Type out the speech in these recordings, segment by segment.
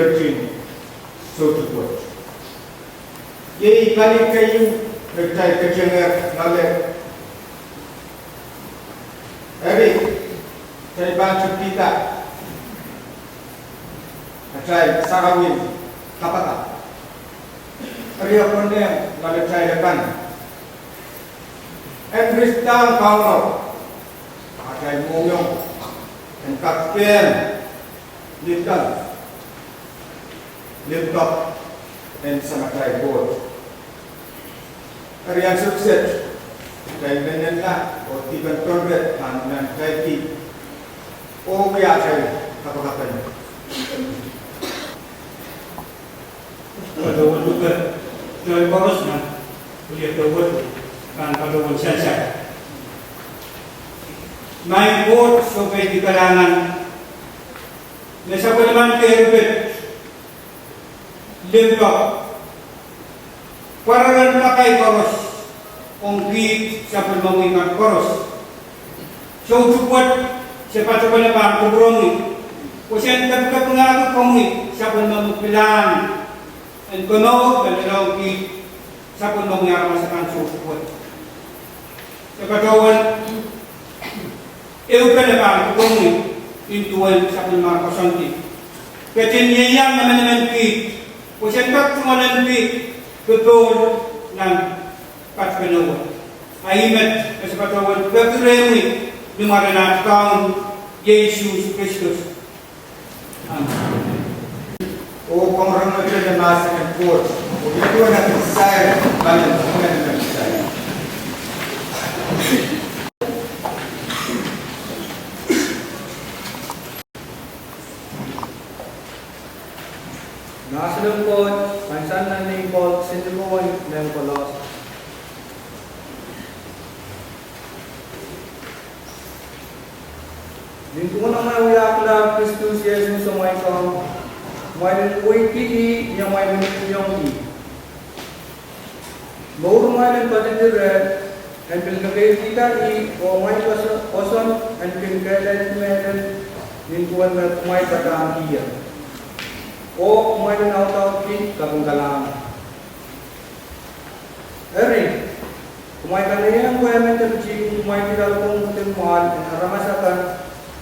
virgin so to put. Ye kali kayu bercai kejengar nolak. Hari cai baju kita, cai sarawin kapata. Hari apa ni nolak cai depan. Kristang kau cai mungong, kapten, lidal, lidok, dan sama cai bot. Hari yang sukses. Kaya ganyan na, o tigan torret, ng kaya ti, o kaya kayo, kapag-kapag niyo. Padawal lugar, kaya koros na, ulit dawal, kan padawal siya. May vote so kaya di kalangan, nasa ko naman terbet, limpok, paralan na kay koros, ongkit sa pagmamuingat koros. So, support sa patupalang kubrongi. O siya nagkapungagot kongi sa pagmamupilan. And kuno, dalawang ongkit sa pagmamuingat masakan support. Sa katawan, iupan kubrongi intuan sa pagmakasanti. Kaya niyayang naman kit. O siya nagkapungalan kit, betul ng Patpanawan. Ayat sa Patpanawan, pagkiremi lumaranat kang Yesus Kristus. Amen. O kung ramad na nasa ng court, o ito na kisay, balang na ng kisay. Nasa lungkot, pansan na ni Paul, sinimon ng Polos. Dito na may uyak na Kristus Yesus sa may kong may uwi yang may yung Bauru may patitire and pilgagay kita o may poson and pilgagay meron lingkuan na may patang iya. O may nautaw kit kapungkalang. Eri, kumay kanayang kuya menterji kumay tidak kong mutimmuhan and aramasakan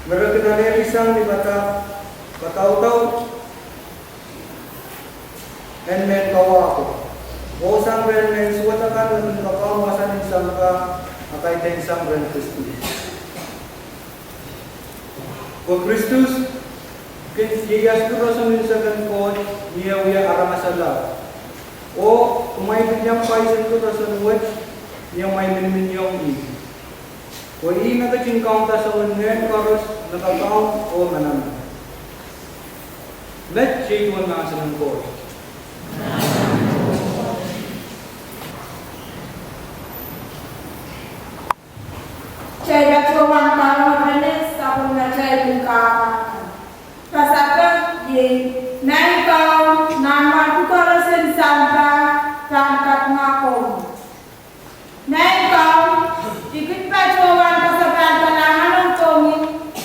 mereka kenal isang di bata tahu and men kawa ako. O sang ren men suwatakan ng kapawasan isang ka akay ten sang ren Kristus. O Kristus kiyas duro sa minsagan ko niya uya aramasala. O kumay kanyang paisan ko sa nuwat niya may miniminyong i. O nagkachingkaw ta sa unnen koros nakakaw o manam. Let shake one nga sa ng koros. Caya cuman kalau menes kapun ngajai buka. Pasakan ye naik kau nama tu kalau sensanta tangkap ngakon. Naik kau ikut pacuan pasakan tanangan nongkongi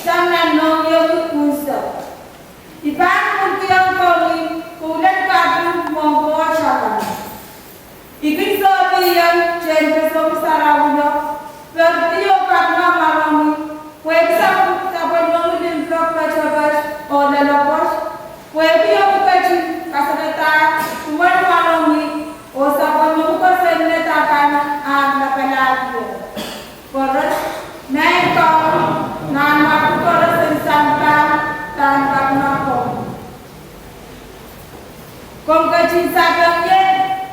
sangan nong yogi kunsa. Ipan kuntiang kongi kulen kadu mongko asakan. Ikut sobi yang jen pesom sarawuyo. Bertio karena marami, websa kapal mengudin blok baca-baca, oleh lopos, webio kecil kasaneta, tuan marami, osapal mengukur seneta karena agak pelagi. Koros, naik kau, nama koros sensanta, tanpa nakon. Kong kecil sadangnya,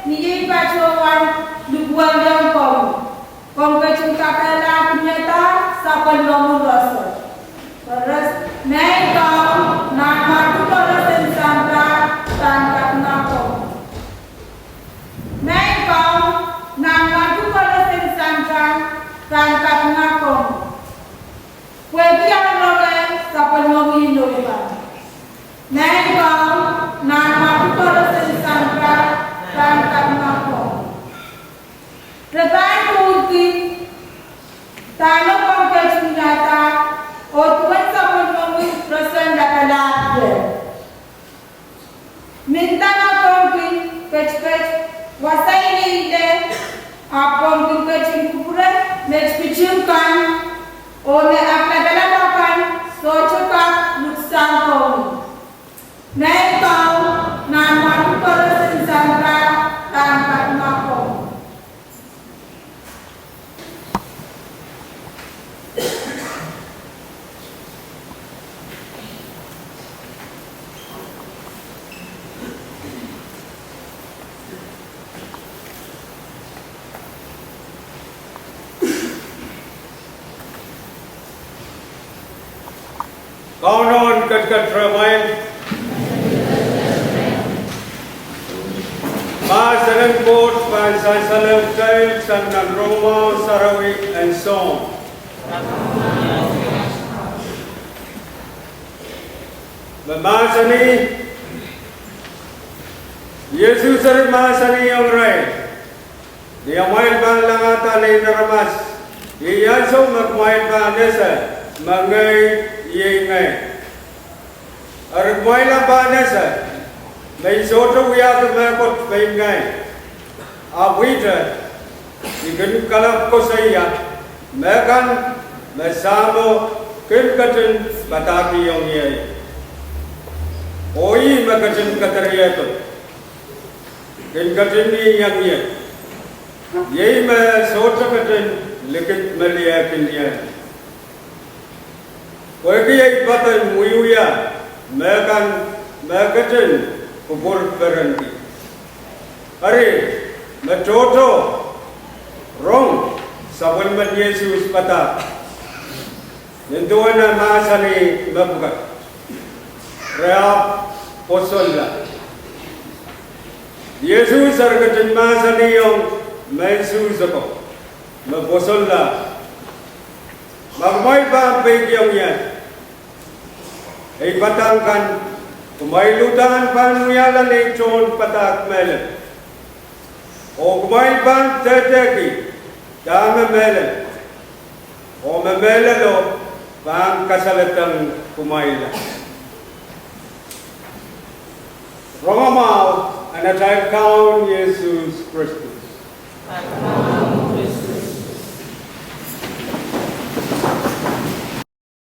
ni bacawan, dubuan yang kau. Kung kacung kakala kunyata sa panlong rasa. Terus naik kau nama tu koros sensanta tangkap nakon. Naik kau nama tu koros sensanta tangkap nakon. Pwede ang loreng sa panlong inuiban. Naik kau nama tu koros sensanta tangkap nakon. Rebahan mungkin tanah kongkacung nyata Apong kita cingkupure, mexpichungkan, oleh apa dalam makan, socokak luksang kau. Naik kau, nama perus insangka tanpa makau. Kaunon kat Ramayan, Masalan Port, Masalan Tail, Sandan Roma, Sarawi, and so on. Masani, Yesus Masani yang rai, dia main balangata ni naramas, dia so main balesa, mangai ye ngai, main balesa. May soto wiya ka makot pay ngay. Awita, ikan kalap ko sa iya, mekan, mesamo, kinkatin bataki yung iya. Oyi makatin katariyato, kinkatin ni yang iya. Yei me soto katin likit maliyakin iya. Koyki ay batay muyuya, mekan, mekatin, kubur berhenti. Hari, mencoto, rong, sabun men Yesus patah. Nentuan masa ni mabuka. Reap posolla. Yesus argatin masa ni yung mensus ako. Maposolla. Magmay pa ang pegyong yan. Ay patangkan. Kumay lutaan pan muyala lechon patak melen. O kumay pan teteki dame melen. O memelelo pan kasalatang kumayla. Romamaw anatay kaon Jesus Christus.